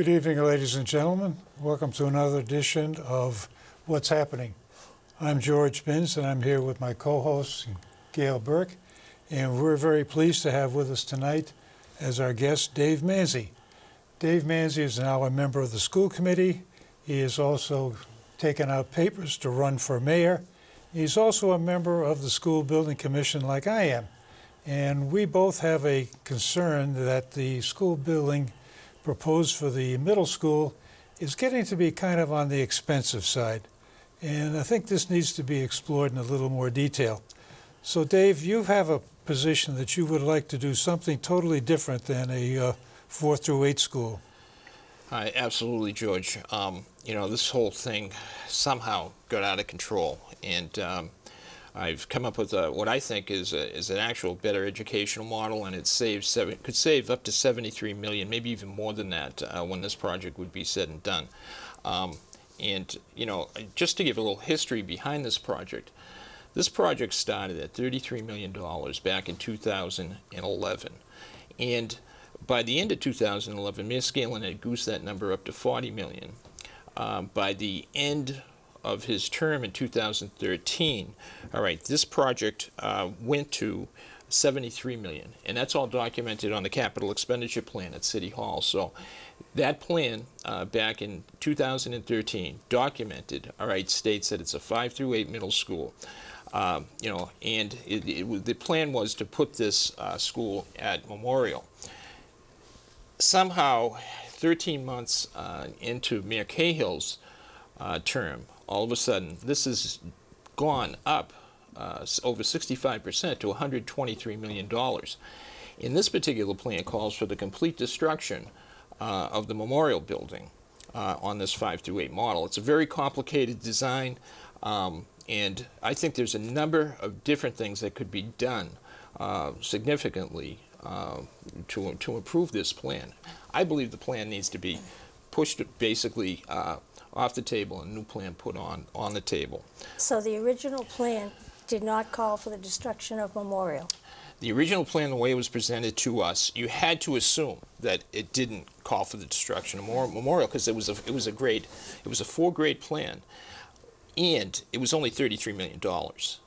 Good evening, ladies and gentlemen. Welcome to another edition of What's Happening. I'm George Binns, and I'm here with my co-host, Gail Burke, and we're very pleased to have with us tonight as our guest, Dave Manzi. Dave Manzi is now a member of the school committee. He has also taken out papers to run for mayor. He's also a member of the school building commission like I am. And we both have a concern that the school building proposed for the middle school is getting to be kind of on the expensive side. And I think this needs to be explored in a little more detail. So Dave, you have a position that you would like to do something totally different than a 4 through 8 school. Absolutely, George. This whole thing somehow got out of control, and I've come up with what I think is an actual better educational model, and it could save up to $73 million, maybe even more than that, when this project would be said and done. Just to give a little history behind this project started at $33 million back in 2011, and by the end of 2011, Mayor Gail had goosed that number up to $40 million. By the end of his term in 2013, this project went to $73 million, and that's all documented on the capital expenditure plan at City Hall. So that plan back in 2013 documented, states that it's a 5 through 8 middle school. And the plan was to put this school at Memorial. Somehow, 13 months into Mayor Cahill's term, all of a sudden, this has gone up over 65% to $123 million. And this particular plan calls for the complete destruction of the memorial building on this 5 through 8 model. It's a very complicated design, and I think there's a number of different things that could be done significantly to improve this plan. I believe the plan needs to be pushed basically off the table and a new plan put on the table. So the original plan did not call for the destruction of Memorial? The original plan, the way it was presented to us, you had to assume that it didn't call for the destruction of Memorial, because it was a 4-grade plan, and it was only $33 million.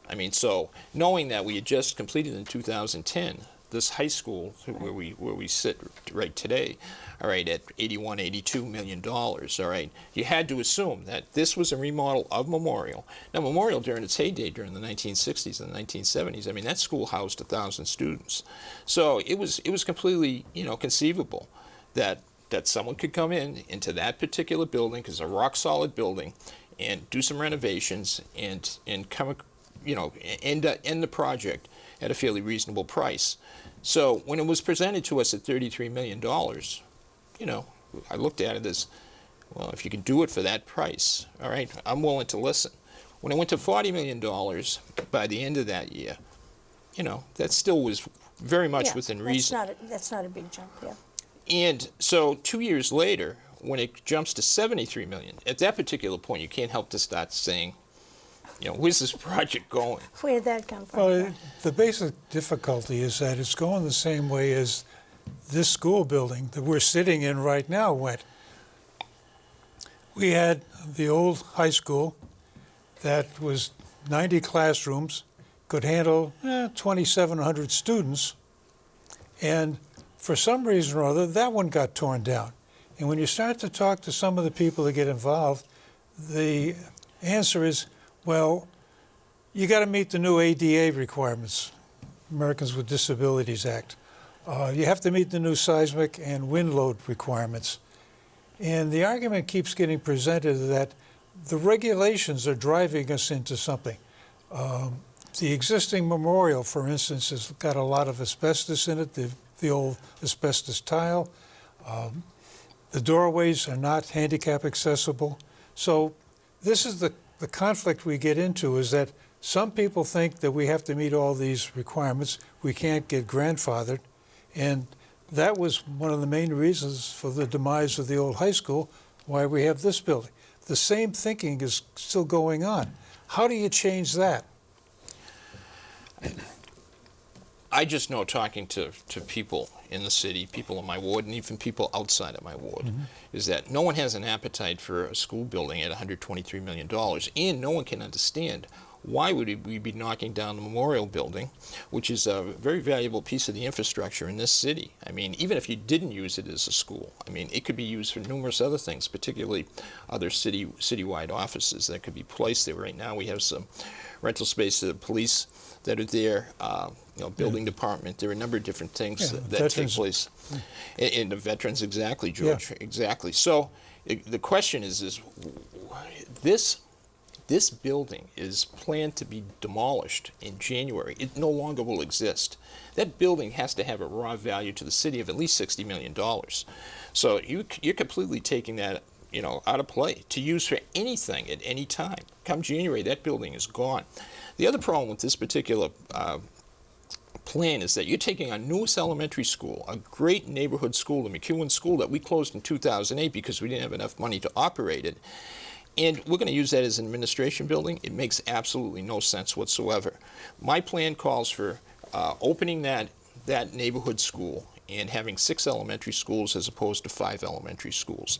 I mean, so knowing that we had just completed in 2010 this high school where we sit right today, at $82 million, you had to assume that this was a remodel of Memorial. Now, Memorial during its heyday during the 1960s and the 1970s, I mean, that school housed 1,000 students. So it was completely, conceivable that someone could come into that particular building, because it's a rock-solid building, and do some renovations and come, end the project at a fairly reasonable price. So when it was presented to us at $33 million, I looked at it as, well, if you can do it for that price, I'm willing to listen. When it went to $40 million by the end of that year, that still was very much within reason. That's not a big jump, yeah. And so 2 years later, when it jumps to $73 million, at that particular point, you can't help to start saying, where's this project going? Where did that come from? Well, the basic difficulty is that it's going the same way as this school building that we're sitting in right now went. We had the old high school that was 90 classrooms, could handle 2,700 students, and for some reason or other, that one got torn down. And when you start to talk to some of the people that get involved, the answer is, well, you got to meet the new ADA requirements, Americans with Disabilities Act. You have to meet the new seismic and wind load requirements. And the argument keeps getting presented that the regulations are driving us into something. The existing memorial, for instance, has got a lot of asbestos in it, the old asbestos tile. The doorways are not handicap accessible. So this is the conflict we get into, is that some people think that we have to meet all these requirements. We can't get grandfathered. And that was one of the main reasons for the demise of the old high school, why we have this building. The same thinking is still going on. How do you change that? I just know, talking to people in the city, people in my ward, and even people outside of my ward, is that no one has an appetite for a school building at $123 million, and no one can understand why would we be knocking down the Memorial Building, which is a very valuable piece of the infrastructure in this city. I mean, even if you didn't use it as a school, I mean, it could be used for numerous other things, particularly other citywide offices that could be placed there. Right now we have some rental space to the police that are there, building department. There are a number of different things that take place. And the veterans, exactly, George, exactly. So the question is this building is planned to be demolished in January. It no longer will exist. That building has to have a raw value to the city of at least $60 million. So you're completely taking that out of play to use for anything at any time. Come January, that building is gone. The other problem with this particular plan is that you're taking our newest elementary school, a great neighborhood school, the McEwen School, that we closed in 2008 because we didn't have enough money to operate it, and we're going to use that as an administration building. It makes absolutely no sense whatsoever. My plan calls for opening that neighborhood school and having 6 elementary schools as opposed to 5 elementary schools.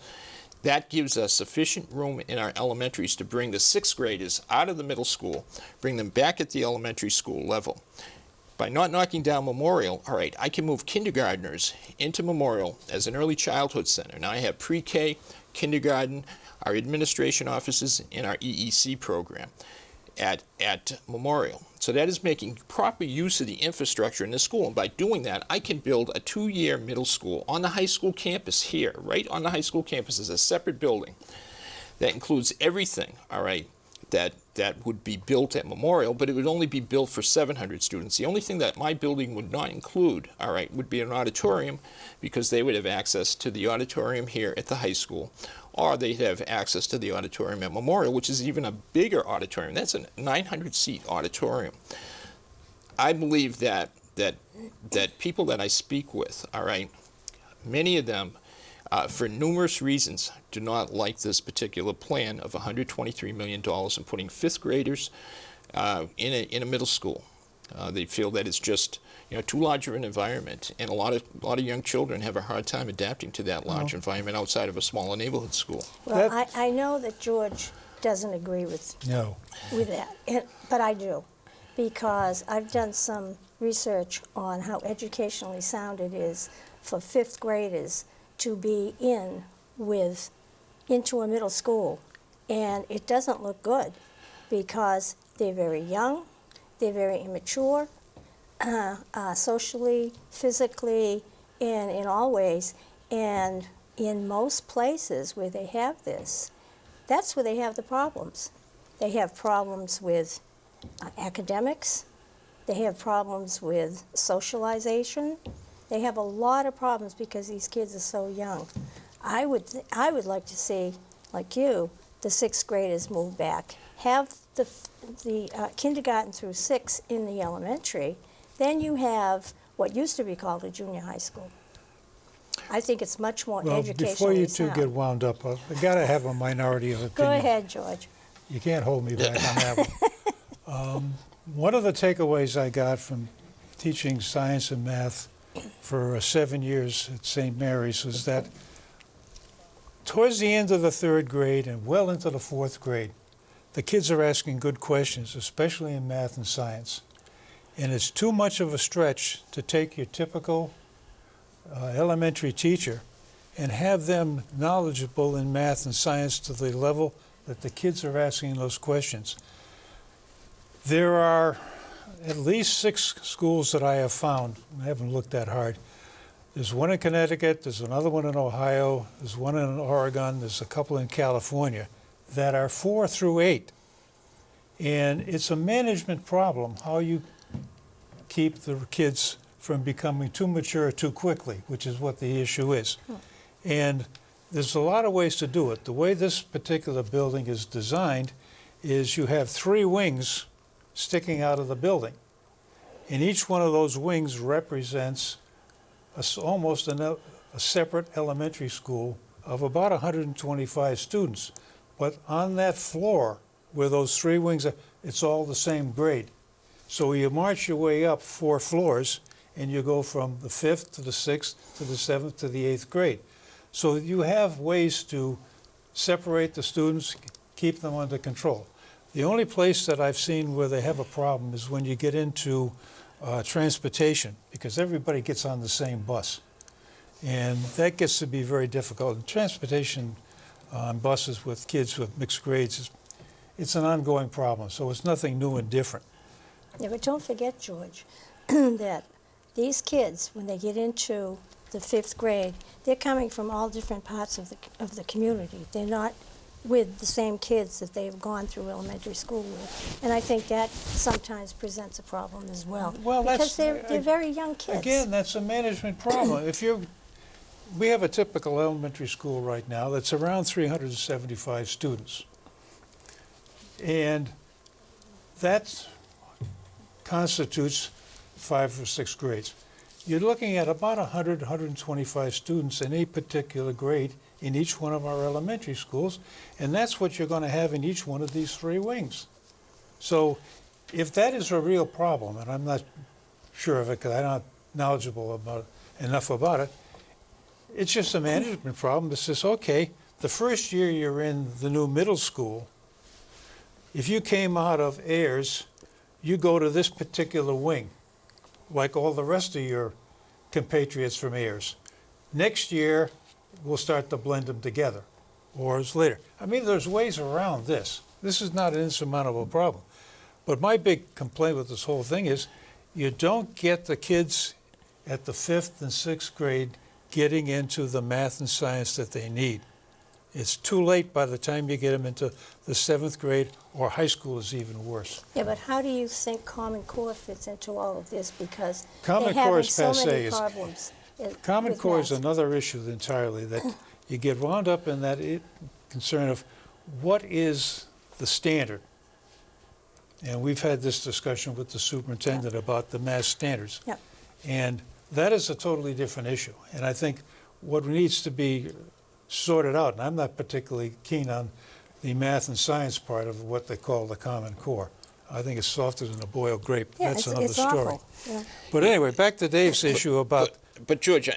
That gives us sufficient room in our elementaries to bring the 6th graders out of the middle school, bring them back at the elementary school level. By not knocking down Memorial, all right, I can move kindergartners into Memorial as an early childhood center. Now I have pre-K, kindergarten, our administration offices, and our EEC program at Memorial. So that is making proper use of the infrastructure in the school. And by doing that, I can build a 2-year middle school on the high school campus here, right on the high school campus, as a separate building that includes everything, all right, that would be built at Memorial, but it would only be built for 700 students. The only thing that my building would not include, all right, would be an auditorium, because they would have access to the auditorium here at the high school, or they'd have access to the auditorium at Memorial, which is even a bigger auditorium. That's a 900-seat auditorium. I believe that people that I speak with, all right, many of them, for numerous reasons, do not like this particular plan of $123 million and putting 5th graders in a middle school. They feel that it's just too large of an environment, and a lot of young children have a hard time adapting to that large environment outside of a smaller neighborhood school. Well, I know that George doesn't agree with that, but I do, because I've done some research on how educationally sound it is for 5th graders to be into a middle school, and it doesn't look good because they're very young, they're very immature, socially, physically, and in all ways. And in most places where they have this, that's where they have the problems. They have problems with academics, they have problems with socialization. They have a lot of problems because these kids are so young. I would like to see, like you, the 6th graders move back, have the kindergarten through 6 in the elementary, then you have what used to be called a junior high school. I think it's much more educationally before you two sound. get wound up, I got to have a minority of opinion. Go ahead, George. You can't hold me back on that one. One of the takeaways I got from teaching science and math for 7 years at St. Mary's was that towards the end of the 3rd grade and well into the 4th grade, the kids are asking good questions, especially in math and science. And it's too much of a stretch to take your typical elementary teacher and have them knowledgeable in math and science to the level that the kids are asking those questions. There are at least 6 schools that I have found. I haven't looked that hard. There's one in Connecticut, there's another one in Ohio, there's one in Oregon, there's a couple in California that are 4 through 8. And it's a management problem, how you keep the kids from becoming too mature too quickly, which is what the issue is. And there's a lot of ways to do it. The way this particular building is designed is you have 3 wings sticking out of the building. And each one of those wings represents almost a separate elementary school of about 125 students. But on that floor where those 3 wings are, it's all the same grade. So you march your way up 4 floors, and you go from the 5th to the 6th to the 7th to the 8th grade. So you have ways to separate the students, keep them under control. The only place that I've seen where they have a problem is when you get into transportation, because everybody gets on the same bus. And that gets to be very difficult. And transportation on buses with kids with mixed grades, it's an ongoing problem, so it's nothing new and different. Yeah, but don't forget, George, that these kids, when they get into the 5th grade, they're coming from all different parts of the community. They're not with the same kids that they've gone through elementary school with. And I think that sometimes presents a problem as well. Well, because that's, they're very young kids. Again, that's a management problem. We have a typical elementary school right now that's around 375 students. And that constitutes 5 or 6 grades. You're looking at about 100, 125 students in a particular grade in each one of our elementary schools, and that's what you're going to have in each one of these 3 wings. So if that is a real problem, and I'm not sure of it because I'm not knowledgeable enough about it, it's just a management problem that says, okay, the first year you're in the new middle school, if you came out of Ayers, you go to this particular wing, like all the rest of your compatriots from Ayers. Next year, we'll start to blend them together, or it's later. I mean, there's ways around this. This is not an insurmountable problem. But my big complaint with this whole thing is you don't get the kids at the 5th and 6th grade getting into the math and science that they need. It's too late by the time you get them into the 7th grade, or high school is even worse. Yeah, but how do you think Common Core fits into all of this? Because Common they're Core having is so passé. many problems. Common with Core is math. another issue entirely, that you get wound up in that concern of what is the standard. And we've had this discussion with the superintendent about the math standards. Yep. And that is a totally different issue. And I think what needs to be sorted out, and I'm not particularly keen on the math and science part of what they call the Common Core. I think it's softer than a boiled grape. Yeah, That's it's another story. awful. Yeah. But anyway, back to Dave's issue about But George,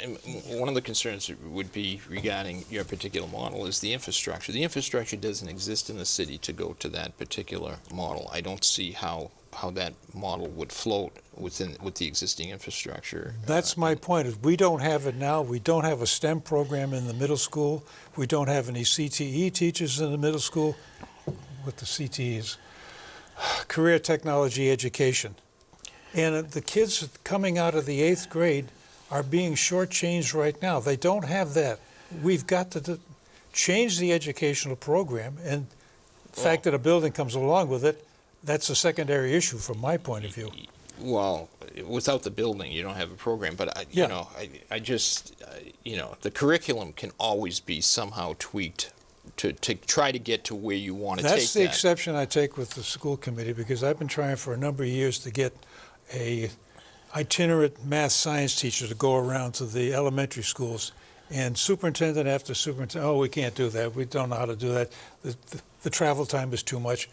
one of the concerns would be regarding your particular model is the infrastructure. The infrastructure doesn't exist in the city to go to that particular model. I don't see how that model would float with the existing infrastructure. That's my point, is we don't have it now. We don't have a STEM program in the middle school. We don't have any CTE teachers in the middle school. What the CTE is, career technology education. And the kids coming out of the 8th grade are being shortchanged right now. They don't have that. We've got to change the educational program, and the fact that a building comes along with it, that's a secondary issue from my point of view. Well, without the building, you don't have a program. But Yeah. I just, the curriculum can always be somehow tweaked to try to get to where you want to take that. That's the exception I take with the school committee, because I've been trying for a number of years to get a itinerant math science teacher to go around to the elementary schools, and superintendent after superintendent, oh, we can't do that. We don't know how to do that. The travel time is too much.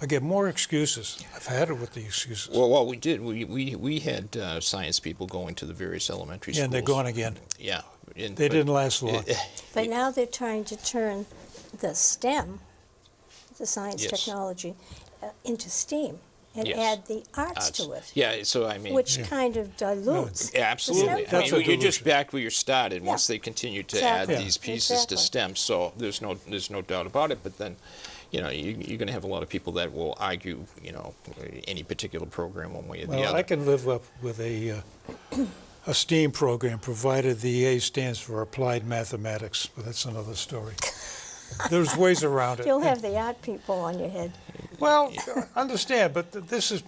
I get more excuses. I've had it with the excuses. Well, we did. We had science people going to the various elementary schools. Yeah, and they're gone again. Yeah. They didn't last long. But now they're trying to turn the STEM, the science, Yes. technology, into STEAM and Yes. add the arts to it, Yeah, so I mean... which kind of dilutes. Yeah, absolutely. STEM I mean, That's a you're just delusion. back where you started once they continue to add Exactly. these pieces Exactly. to STEM. So there's no doubt about it. But then, you're going to have a lot of people that will argue, any particular program one way or the Well, other. I can live up with a STEAM program, provided the A stands for Applied Mathematics, but that's another story. There's ways around it. You'll have the art people on your head. Well, understand, but this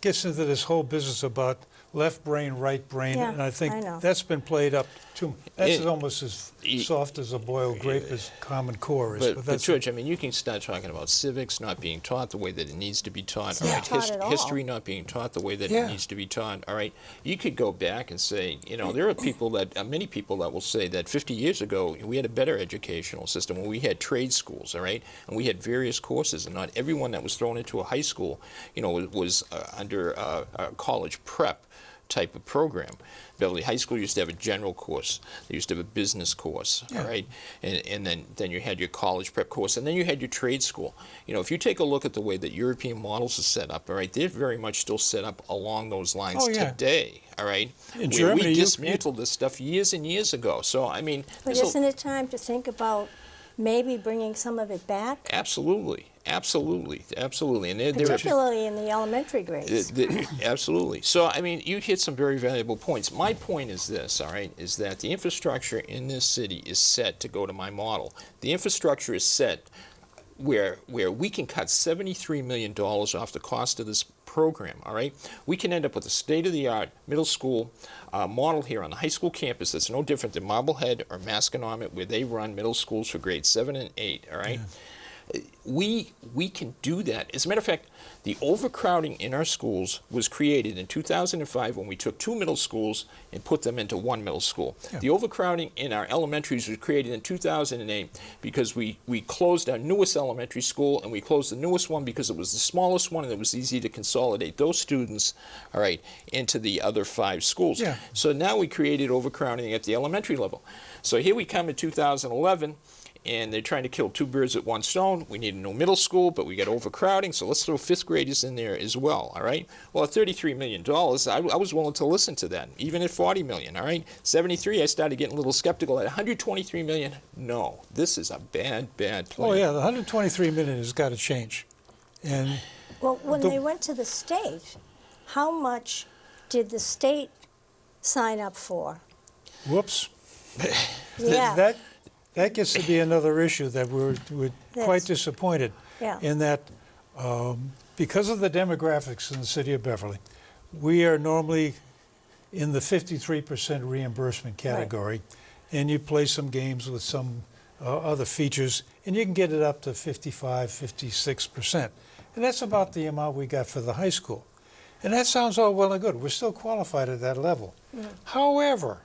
gets into this whole business about left brain, right brain, Yeah, and I think I know. that's been played up too. That's It- almost as soft as a boiled grape as Common Core is. But that's George, I mean, you can start talking about civics not being taught the way that it needs to be taught. It's all not right? taught at all. History not being taught the way that Yeah. it needs to be taught. All right, you could go back and say, there are people many people that will say that 50 years ago we had a better educational system when we had trade schools, all right, and we had various courses, and not everyone that was thrown into a high school, was a under a college prep type of program. Beverly High School used to have a general course. They used to have a business course, all right? And then you had your college prep course, and then you had your trade school. You know, if you take a look at the way that European models are set up, all right, they're very much still set up along those lines today, all right? In Germany, we dismantled this stuff years and years ago. So, I mean... But isn't it time to think about maybe bringing some of it back? Absolutely. Absolutely, absolutely, and particularly in the elementary grades. Absolutely. So, I mean, you hit some very valuable points. My point is this, all right, is that the infrastructure in this city is set to go to my model. The infrastructure is set where we can cut $73 million off the cost of this program, all right? We can end up with a state-of-the-art middle school model here on the high school campus that's no different than Marblehead or Masconomet, where they run middle schools for grades 7 and 8, all right? Yeah. We can do that. As a matter of fact, the overcrowding in our schools was created in 2005 when we took 2 middle schools and put them into 1 middle school. Yeah. The overcrowding in our elementaries was created in 2008 because we closed our newest elementary school, and we closed the newest one because it was the smallest one and it was easy to consolidate those students, all right, into the other 5 schools. Yeah. So now we created overcrowding at the elementary level. So here we come in 2011, and they're trying to kill 2 birds with 1 stone. We need a new middle school, but we got overcrowding, so let's throw 5th graders in there as well, all right? Well, at $33 million, I was willing to listen to that, even at $40 million, all right? 73, I started getting a little skeptical. At $123 million, no, this is a bad, bad plan. Oh, yeah, the $123 million has got to change. And well, when they went to the state, how much did the state sign up for? Whoops. Yeah. That gets to be another issue that we're quite disappointed in that because of the demographics in the city of Beverly, we are normally in the 53% reimbursement category, and you play some games with some other features, and you can get it up to 55, 56%. And that's about the amount we got for the high school. And that sounds all well and good. We're still qualified at that level. However,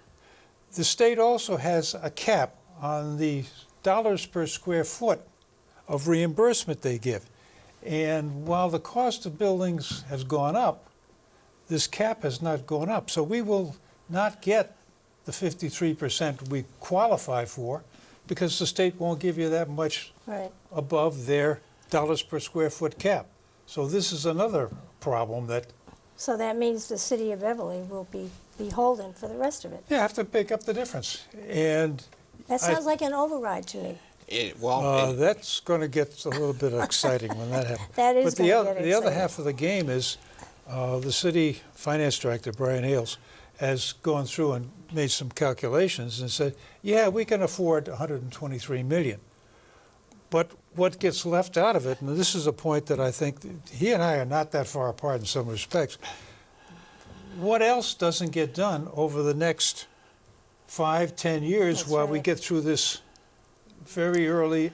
the state also has a cap on the dollars per square foot of reimbursement they give. And while the cost of buildings has gone up, this cap has not gone up. So we will not get the 53% we qualify for because the state won't give you that much above their dollars per square foot cap. So this is another problem that... So that means the city of Beverly will be beholden for the rest of it. Yeah, have to pick up the difference. And that sounds like an override to me. That's going to get a little bit exciting when that happens. That is going to get exciting. The other half of the game is the city finance director, Brian Ailes, has gone through and made some calculations and said, yeah, we can afford $123 million. But what gets left out of it, and this is a point that I think he and I are not that far apart in some respects, what else doesn't get done over the next 5, 10 years while we get through this very early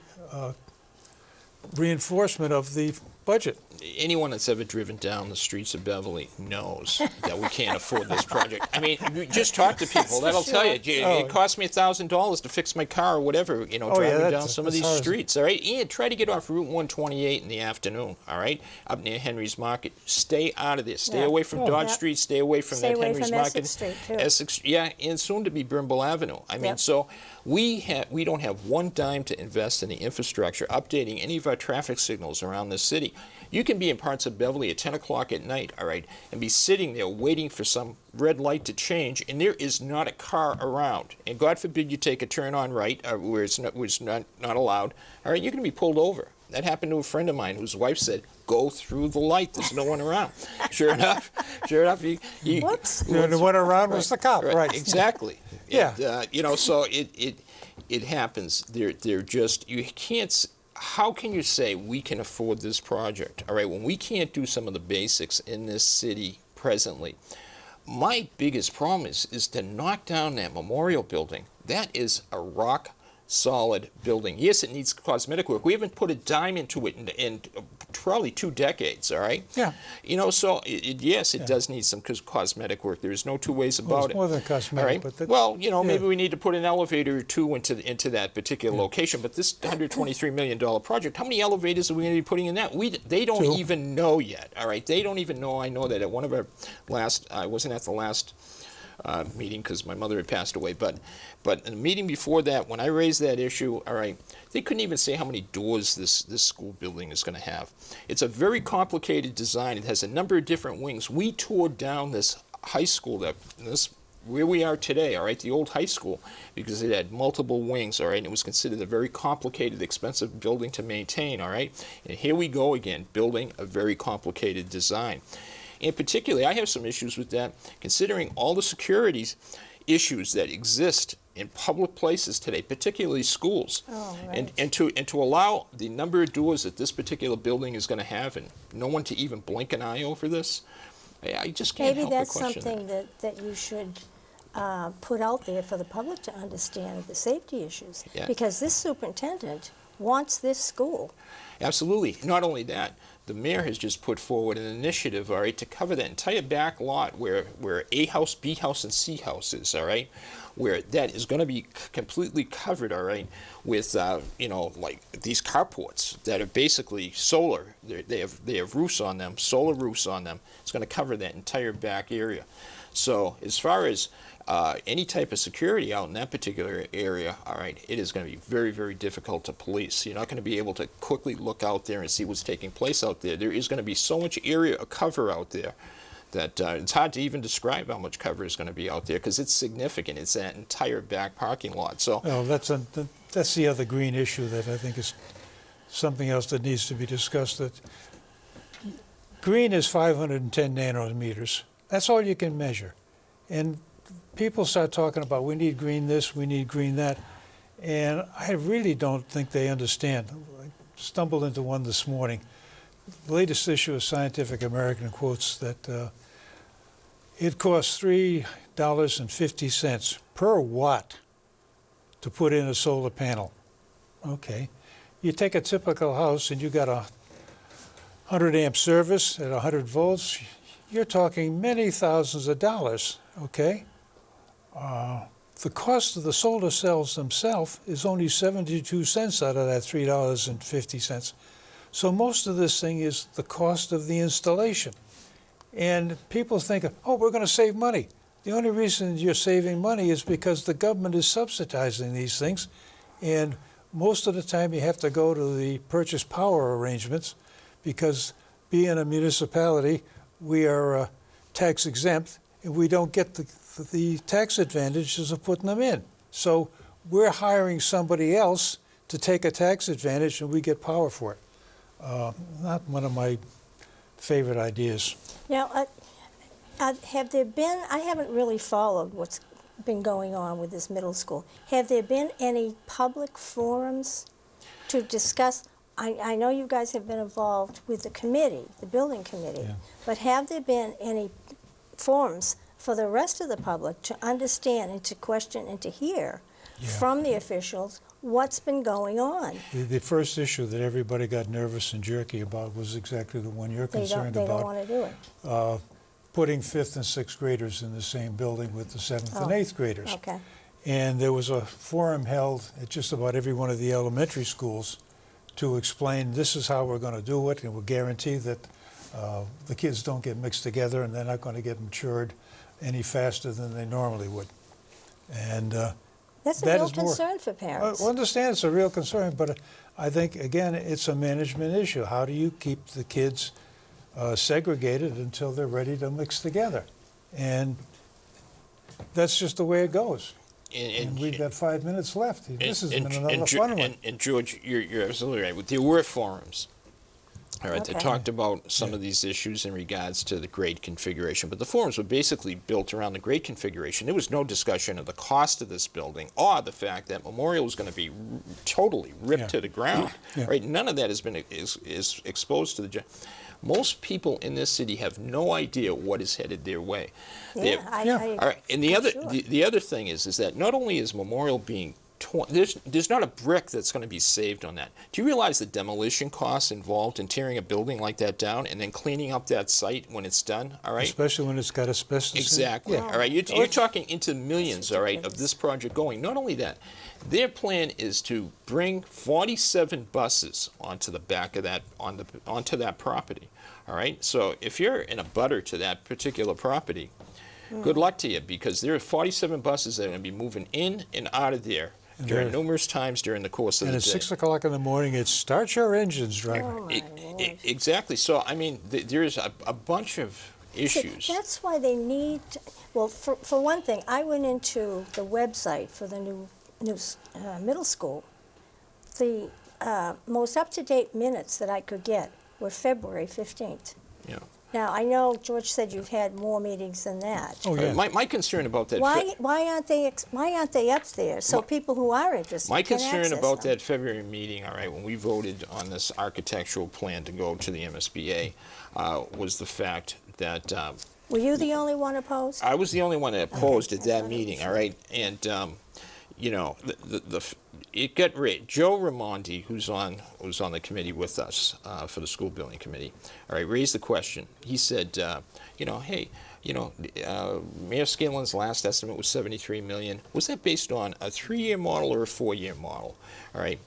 reinforcement of the budget? Anyone that's ever driven down the streets of Beverly knows that we can't afford this project. I mean, you just talk to people. That'll tell you. It cost me $1,000 to fix my car or whatever, you know, driving down some of these streets, all right? And try to get off Route 128 in the afternoon, all right, up near Henry's Market. Stay out of there. Stay away from Dodge Street. Stay away from that Henry's Market. Essex Street, too. Essex, yeah, and soon to be Brimble Avenue. I mean, so we don't have one dime to invest in the infrastructure, updating any of our traffic signals around the city. You can be in parts of Beverly at 10 o'clock at night, all right, and be sitting there waiting for some red light to change, and there is not a car around. And God forbid you take a turn on right where it's not allowed, all right, you're going to be pulled over. That happened to a friend of mine whose wife said, go through the light, there's no one around. Sure enough, Whoops. The one around was the cop, right. Exactly. Yeah. You know, so it happens. They're just, you can't... How can you say we can afford this project, all right, when we can't do some of the basics in this city presently? My biggest problem is to knock down that memorial building. That is a rock solid building. Yes, it needs cosmetic work. We haven't put a dime into it in probably 2 decades, all right? Yeah. You know, so yes, it does need some cosmetic work. There's no two ways Well, about it's it. more than cosmetic, All right? but that, Well, you know, yeah. maybe we need to put an elevator or two into that particular location. But this $123 million project, how many elevators are we going to be putting in that? They don't 2. even know yet. All right, they don't even know. I know that at one of our last, I wasn't at the last meeting because my mother had passed away, but in the meeting before that, when I raised that issue, all right, they couldn't even say how many doors this school building is going to have. It's a very complicated design. It has a number of different wings. We tore down this high school where we are today, all right, the old high school, because it had multiple wings, all right, and it was considered a very complicated, expensive building to maintain, all right, and here we go again, building a very complicated design. And particularly, I have some issues with that, considering all the security issues that exist in public places today, particularly schools. Oh, right. And to allow the number of doors that this particular building is going to have, and no one to even blink an eye over this, I just can't Maybe help but that's question something that you should put out there for the public to understand, the safety issues. Yeah. Because this superintendent wants this school. Absolutely. Not only that, the mayor has just put forward an initiative, all right, to cover that entire back lot where A house, B house, and C house is, all right, where that is going to be completely covered, all right, with you know, like these carports that are basically solar. They have roofs on them, solar roofs on them. It's going to cover that entire back area. So as far as any type of security out in that particular area, all right, it is going to be very, very difficult to police. You're not going to be able to quickly look out there and see what's taking place out there. There is going to be so much area of cover out there that it's hard to even describe how much cover is going to be out there because it's significant. It's that entire back parking lot. So well, that's the other green issue that I think is something else that needs to be discussed. That green is 510 nanometers. That's all you can measure. And people start talking about we need green this, we need green that, and I really don't think they understand. I stumbled into one this morning. The latest issue of Scientific American quotes that it costs $3.50 per watt to put in a solar panel. Okay. You take a typical house and you got a 100 amp service at 100 volts, you're talking many thousands of dollars, okay? The cost of the solar cells themselves is only 72 cents out of that $3.50. So most of this thing is the cost of the installation. And people think, oh, we're going to save money. The only reason you're saving money is because the government is subsidizing these things. And most of the time you have to go to the purchase power arrangements because being a municipality, we are tax exempt and we don't get the tax advantages of putting them in. So we're hiring somebody else to take a tax advantage and we get power for it. Not one of my favorite ideas. Now, have there been, I haven't really followed what's been going on with this middle school. Have there been any public forums to discuss? I know you guys have been involved with the committee, the building committee, Yeah. but have there been any forums for the rest of the public to understand and to question and to hear from the officials what's been going on? The first issue that everybody got nervous and jerky about was exactly the one you're concerned They about. don't want to do it. Putting 5th and 6th graders in the same building with the 7th and 8th graders. Okay. And there was a forum held at just about every one of the elementary schools to explain this is how we're going to do it, and we'll guarantee that the kids don't get mixed together and they're not going to get matured any faster than they normally would. And That's a that real is more- concern for parents. I understand it's a real concern, but I think, again, it's a management issue. How do you keep the kids segregated until they're ready to mix together? And that's just the way it goes. And we've got 5 minutes left. This has been another fun one. And George, you're absolutely right. There were forums. All right, they Okay. talked about some of these issues in regards to the grade configuration, but the forums were basically built around the grade configuration. There was no discussion of the cost of this building or the fact that Memorial was going to be totally ripped to the ground. Yeah. Right, none of that has been is exposed to the. Most people in this city have no idea what is headed their way. Yeah, I All right, and I'm sure. the other thing is that not only is Memorial being there's not a brick that's going to be saved on that. Do you realize the demolition costs involved in tearing a building like that down and then cleaning up that site when it's done? All right. Especially when it's got asbestos in it. Exactly. Yeah. All right. You're talking into millions. All right, of this project going. Not only that, their plan is to bring 47 buses onto the back of that onto that property. All right. So if you're in a butter to that particular property, good luck to you, because there are 47 buses that are going to be moving in and out of there during numerous times during the course of the day. And at 6 o'clock in the morning, it's start your engines, driver. Oh, my Lord. Exactly. So, I mean, there's a bunch of issues. That's why they need, well, for one thing, I went into the website for the new middle school. The most up-to-date minutes that I could get were February 15th. Yeah. Now, I know George said you've had more meetings than that. Oh, yeah. My concern about that. Why aren't they up there so people who are interested My can concern access about them? that February meeting, all right, when we voted on this architectural plan to go to the MSBA, was the fact that Were you the only one opposed? I was the only one that opposed at I that thought it meeting, was all right? And, you know, it got Joe Raimondi, who's on the committee with us for the school building committee, all right, raised the question. He said, you know, hey, you know, Mayor Scanlon's last estimate was $73 million. Was that based on a 3-year model or a 4-year model? All right.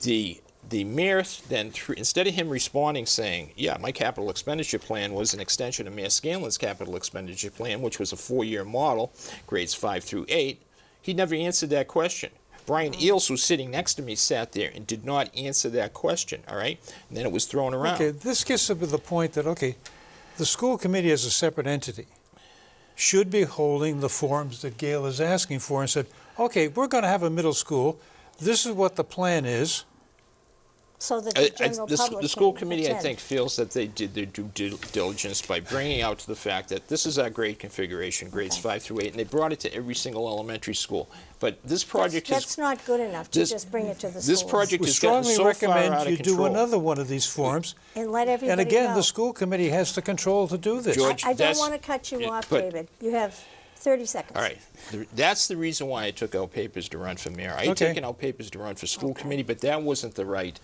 The mayor then, instead of him responding saying, yeah, my capital expenditure plan was an extension of Mayor Scanlon's capital expenditure plan, which was a 4-year model, grades 5 through 8, he never answered that question. Brian Eels, who's sitting next to me, sat there and did not answer that question, all right? And then it was thrown around. Okay, this gets to the point that, okay, the school committee as a separate entity should be holding the forums that Gail is asking for and said, okay, we're going to have a middle school. This is what the plan is. So that the general public the school can committee, I attend. think, feels that they did their due diligence by bringing out to the fact that this is our grade configuration, grades 5 through 8, and they brought it to every single elementary school. But this project That's not good enough to just bring it to the schools. This project We has gotten strongly so far recommend out you of control. do another one of these forums. And let everybody And again, know. the school committee has the control to do this. George, I don't that's- want to cut you off, but- David. You have 30 seconds. All right. That's the reason why I took out papers to run for mayor. I had Okay. taken out papers to run for school committee, but that wasn't the right,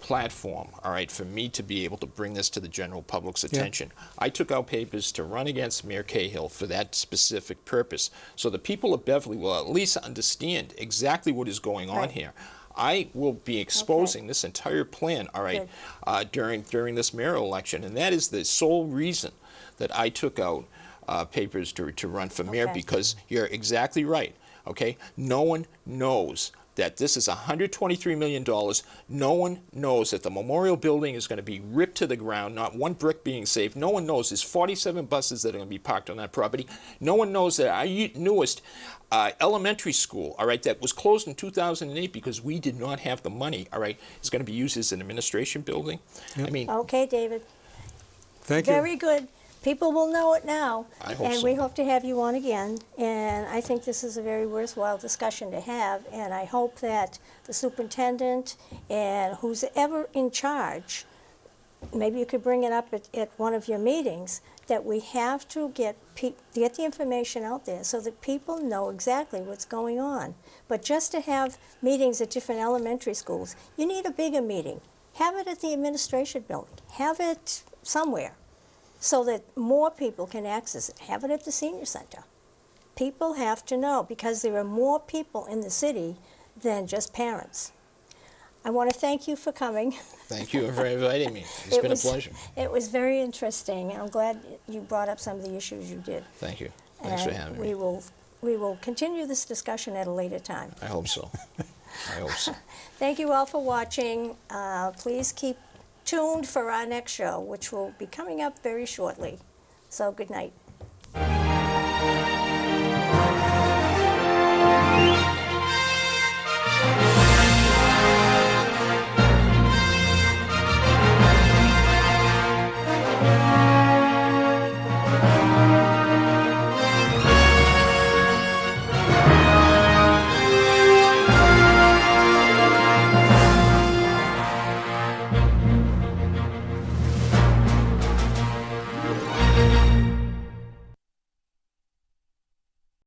platform, for me to be able to bring this to the general public's attention. I took out papers to run against Mayor Cahill for that specific purpose, so the people of Beverly will at least understand exactly what is going on Right. here. I will be exposing this entire plan, during this mayoral election, and that is the sole reason that I took out papers to run for mayor, Okay. because you're exactly right, okay? No one knows that this is $123 million. No one knows that the memorial building is going to be ripped to the ground, not one brick being saved. No one knows there's 47 buses that are going to be parked on that property. No one knows that our newest elementary school, that was closed in 2008 because we did not have the money, is going to be used as an administration building. Yep. I mean, Okay, David. Thank you. Very good. People will know it now. I hope and so. we hope to have you on again. And I think this is a very worthwhile discussion to have. And I hope that the superintendent and who's ever in charge, maybe you could bring it up at one of your meetings, that we have to get the information out there so that people know exactly what's going on. But just to have meetings at different elementary schools, you need a bigger meeting. Have it at the administration building. Have it somewhere, so that more people can access it. Have it at the senior center. People have to know, because there are more people in the city than just parents. I want to thank you for coming. thank you for inviting me. It's been a pleasure. It was very interesting, and I'm glad you brought up some of the issues you did. Thank you. Thanks for And having we me. will continue this discussion at a later time. I hope so. I hope so. Thank you all for watching. Please keep tuned for our next show, which will be coming up very shortly. So good night.